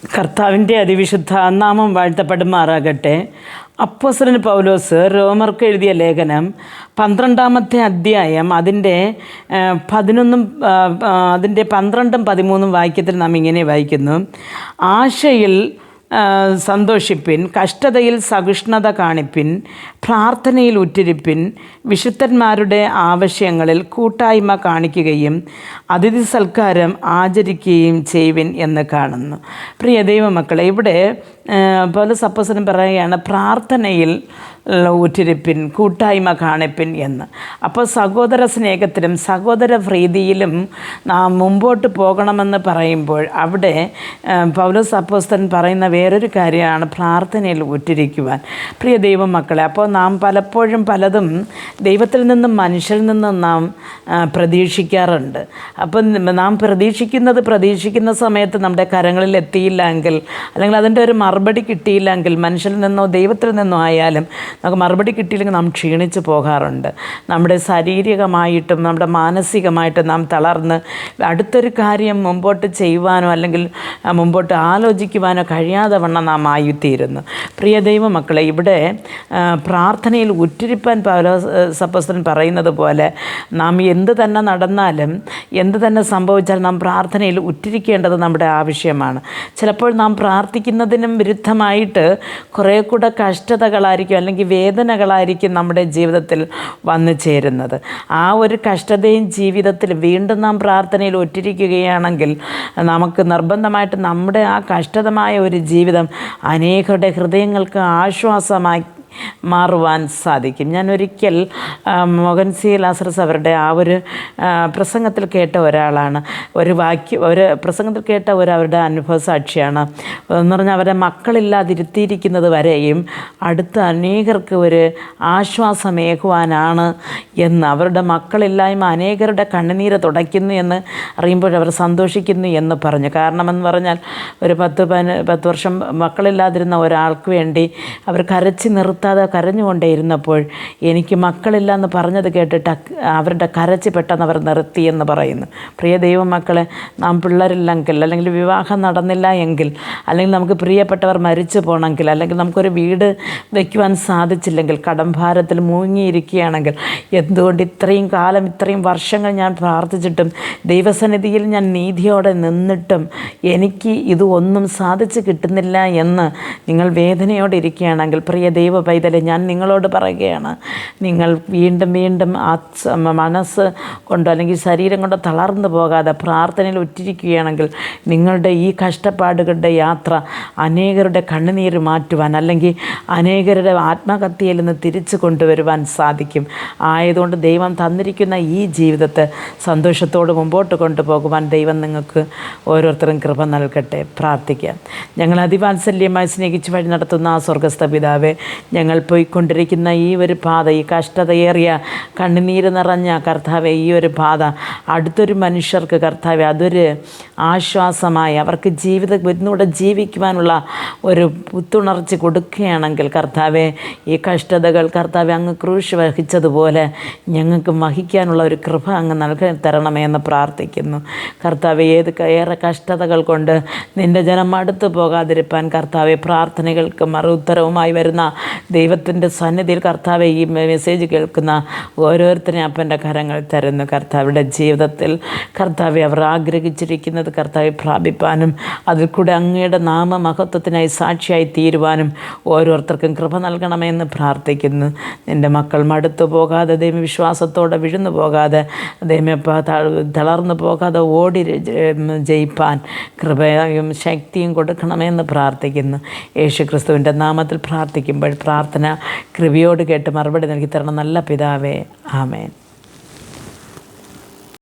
കർത്താവിൻ്റെ അതിവിശുദ്ധ നാമം വാഴ്ത്തപ്പെടുമാറാകട്ടെ. അപ്പോസ്തലൻ പൗലോസ് റോമർക്ക് എഴുതിയ ലേഖനം 12-ാമത്തെ അധ്യായം അതിൻ്റെ 12, 13 വാക്യത്തിൽ നാം ഇങ്ങനെ വായിക്കുന്നു: ആശയിൽ സന്തോഷിപ്പിൻ, കഷ്ടതയിൽ സഹിഷ്ണുത കാണിപ്പിൻ, പ്രാർത്ഥനയിൽ ഉറ്റിരിപ്പിൻ, വിശുദ്ധന്മാരുടെ ആവശ്യങ്ങളിൽ കൂട്ടായ്മ കാണിക്കുകയും അതിഥി സൽക്കാരം ആചരിക്കുകയും ചെയ്യുവിൻ എന്ന് കാണുന്നു. പ്രിയ ദൈവമക്കളെ, ഇവിടെ പൗലോസ് അപ്പോസ്തലൻ പറയുകയാണ് പ്രാർത്ഥനയിൽ ഉറ്റിരിപ്പിൻ, കൂട്ടായ്മ കാണിപ്പിൻ എന്ന്. അപ്പോൾ സഹോദര സ്നേഹത്തിലും സഹോദര പ്രീതിയിലും നാം മുമ്പോട്ട് പോകണമെന്ന് പറയുമ്പോൾ അവിടെ പൗലോസ് അപ്പോസ്തലൻ പറയുന്ന വേറൊരു കാര്യമാണ് പ്രാർത്ഥനയിൽ ഉറ്റിരിക്കുവാൻ. പ്രിയ ദൈവമക്കളെ, അപ്പോൾ നാം പലപ്പോഴും പലതും ദൈവത്തിൽ നിന്നും മനുഷ്യരിൽ നിന്നും നാം പ്രതീക്ഷിക്കാറുണ്ട്. അപ്പം നാം പ്രതീക്ഷിക്കുന്ന സമയത്ത് നമ്മുടെ കരങ്ങളിൽ എത്തിയില്ല എങ്കിൽ, അല്ലെങ്കിൽ അതിൻ്റെ ഒരു മറുപടി കിട്ടിയില്ലെങ്കിൽ, മനുഷ്യരിൽ നിന്നോ ദൈവത്തിൽ നിന്നോ ആയാലും നമുക്ക് മറുപടി കിട്ടിയില്ലെങ്കിൽ നാം ക്ഷീണിച്ച് പോകാറുണ്ട്. നമ്മുടെ ശാരീരികമായിട്ടും നമ്മുടെ മാനസികമായിട്ടും നാം തളർന്ന് അടുത്തൊരു കാര്യം മുമ്പോട്ട് ചെയ്യുവാനോ അല്ലെങ്കിൽ മുമ്പോട്ട് ആലോചിക്കുവാനോ കഴിയാതെ വണ്ണം നാം ആയിത്തീരുന്നു. പ്രിയ ദൈവമക്കളെ, ഇവിടെ പ്രാർത്ഥനയിൽ ഉറ്റിരിപ്പാൻ പൗലോസ് അപ്പോസ്തലൻ പറയുന്നത് പോലെ നാം എന്ത് തന്നെ നടന്നാലും എന്ത് തന്നെ സംഭവിച്ചാലും നാം പ്രാർത്ഥനയിൽ ഉറ്റിരിക്കേണ്ടത് നമ്മുടെ ആവശ്യമാണ്. ചിലപ്പോൾ നാം പ്രാർത്ഥിക്കുന്നതിനും വിരുദ്ധമായിട്ട് കുറേ കൂടെ കഷ്ടതകളായിരിക്കും അല്ലെങ്കിൽ വേദനകളായിരിക്കും നമ്മുടെ ജീവിതത്തിൽ വന്നു ചേരുന്നത്. ആ ഒരു കഷ്ടതയും ജീവിതത്തിൽ വീണ്ടും നാം പ്രാർത്ഥനയിൽ ഒറ്റിരിക്കുകയാണെങ്കിൽ നമുക്ക് നിർബന്ധമായിട്ട് നമ്മുടെ ആ കഷ്ടതമായ ഒരു ജീവിതം അനേകരുടെ ഹൃദയങ്ങൾക്ക് ആശ്വാസമായി മാറുവാൻ സാധിക്കും. ഞാൻ ഒരിക്കൽ മോഹൻ സി ലാസറസ് അവരുടെ ആ ഒരു പ്രസംഗത്തിൽ കേട്ട ഒരാളാണ്. ഒരു പ്രസംഗത്തിൽ കേട്ട അവരുടെ അനുഭവ സാക്ഷിയാണ്. എന്ന് പറഞ്ഞാൽ അവരെ മക്കളില്ലാതിരുത്തിയിരിക്കുന്നത് വരെയും അടുത്ത അനേകർക്ക് ഒരു ആശ്വാസമേകുവാനാണ് എന്ന്, അവരുടെ മക്കളില്ലായ്മ അനേകരുടെ കണ്ണുനീര് തുടയ്ക്കുന്നു എന്ന് അറിയുമ്പോൾ അവർ സന്തോഷിക്കുന്നു എന്ന് പറഞ്ഞു. കാരണമെന്ന് പറഞ്ഞാൽ ഒരു 10 വർഷം മക്കളില്ലാതിരുന്ന ഒരാൾക്ക് വേണ്ടി അവർ കരഞ്ഞുകൊണ്ടേയിരുന്നപ്പോൾ എനിക്ക് മക്കളില്ല എന്ന് പറഞ്ഞത് കേട്ടിട്ട് അവരുടെ കരച്ച് പെട്ടെന്ന് അവർ നിർത്തിയെന്ന് പറയുന്നു. പ്രിയ ദൈവമക്കളെ, നാം പിള്ളേരില്ലെങ്കിൽ, അല്ലെങ്കിൽ വിവാഹം നടന്നില്ല എങ്കിൽ, അല്ലെങ്കിൽ നമുക്ക് പ്രിയപ്പെട്ടവർ മരിച്ചു പോകണമെങ്കിൽ, അല്ലെങ്കിൽ നമുക്കൊരു വീട് വയ്ക്കുവാൻ സാധിച്ചില്ലെങ്കിൽ, കടംഭാരത്തിൽ മുങ്ങിയിരിക്കുകയാണെങ്കിൽ, എന്തുകൊണ്ട് ഇത്രയും കാലം ഇത്രയും വർഷങ്ങൾ ഞാൻ പ്രാർത്ഥിച്ചിട്ടും ദൈവസന്നിധിയിൽ ഞാൻ നീതിയോടെ നിന്നിട്ടും എനിക്ക് ഇത് ഒന്നും സാധിച്ചു കിട്ടുന്നില്ല എന്ന് നിങ്ങൾ വേദനയോടെ ഇരിക്കുകയാണെങ്കിൽ, പ്രിയ ദൈവ പൈതലെ, ഞാൻ നിങ്ങളോട് പറയുകയാണ്, നിങ്ങൾ വീണ്ടും വീണ്ടും മനസ്സ് കൊണ്ടോ അല്ലെങ്കിൽ ശരീരം കൊണ്ടോ തളർന്നു പോകാതെ പ്രാർത്ഥനയിൽ ഉറ്റിരിക്കുകയാണെങ്കിൽ നിങ്ങളുടെ ഈ കഷ്ടപ്പാടുകളുടെ യാത്ര അനേകരുടെ കണ്ണുനീര് മാറ്റുവാൻ, അല്ലെങ്കിൽ അനേകരുടെ ആത്മഹത്യയിൽ നിന്ന് തിരിച്ചു കൊണ്ടുവരുവാൻ സാധിക്കും. ആയതുകൊണ്ട് ദൈവം തന്നിരിക്കുന്ന ഈ ജീവിതത്തെ സന്തോഷത്തോട് മുമ്പോട്ട് കൊണ്ടുപോകുവാൻ ദൈവം നിങ്ങൾക്ക് ഓരോരുത്തരും കൃപ നൽകട്ടെ. പ്രാർത്ഥിക്കാം. ഞങ്ങൾ അതിവാത്സല്യമായി സ്നേഹിച്ച് വഴി നടത്തുന്ന ആ സ്വർഗസ്ഥ പിതാവേ, ഞങ്ങൾ പോയിക്കൊണ്ടിരിക്കുന്ന ഈ ഒരു പാത, ഈ കഷ്ടതയേറിയ കണ്ണുനീര് നിറഞ്ഞ കർത്താവെ ഈ ഒരു പാത അടുത്തൊരു മനുഷ്യർക്ക് കർത്താവെ അതൊരു ആശ്വാസമായി അവർക്ക് ഒന്നുകൂടെ ജീവിക്കുവാനുള്ള ഒരു പുത്തുണർച്ച കൊടുക്കുകയാണെങ്കിൽ കർത്താവെ, ഈ കഷ്ടതകൾ കർത്താവെ അങ്ങ് ക്രൂശ് വഹിച്ചതുപോലെ ഞങ്ങൾക്ക് വഹിക്കാനുള്ള ഒരു കൃപ അങ്ങ് നൽകി തരണമേ എന്ന് പ്രാർത്ഥിക്കുന്നു. കർത്താവെ, ഏറെ കഷ്ടതകൾ കൊണ്ട് നിൻ്റെ ജനം അടുത്തു പോകാതിരിപ്പാൻ കർത്താവെ പ്രാർത്ഥനകൾക്ക് മറുത്തരവുമായി വരുന്ന ദൈവത്തിൻ്റെ സന്നിധിയിൽ കർത്താവെ ഈ മെസ്സേജ് കേൾക്കുന്ന ഓരോരുത്തരെയും അപ്പൻ്റെ കരങ്ങൾ തരുന്നു. കർത്താവിൻ്റെ ജീവിതത്തിൽ കർത്താവെ അവർ ആഗ്രഹിച്ചിരിക്കുന്നത് കർത്താവെ പ്രാപിപ്പാനും അതിൽ കൂടെ അങ്ങയുടെ നാമമഹത്വത്തിനായി സാക്ഷിയായി തീരുവാനും ഓരോരുത്തർക്കും കൃപ നൽകണമെന്ന് പ്രാർത്ഥിക്കുന്നു. നിൻ്റെ മക്കൾ മടുത്തു പോകാതെ, ദൈവവിശ്വാസത്തോടെ വിഴുന്നു പോകാതെ, തളർന്നു പോകാതെ ഓടി ജയിപ്പാൻ കൃപയും ശക്തിയും കൊടുക്കണമെന്ന് പ്രാർത്ഥിക്കുന്നു. യേശുക്രിസ്തുവിൻ്റെ നാമത്തിൽ പ്രാർത്ഥിക്കുമ്പോൾ പ്രാർത്ഥന കൃപയോട് കേട്ട് മറുപടി നൽകി തരണം നല്ല പിതാവേ. ആമേൻ.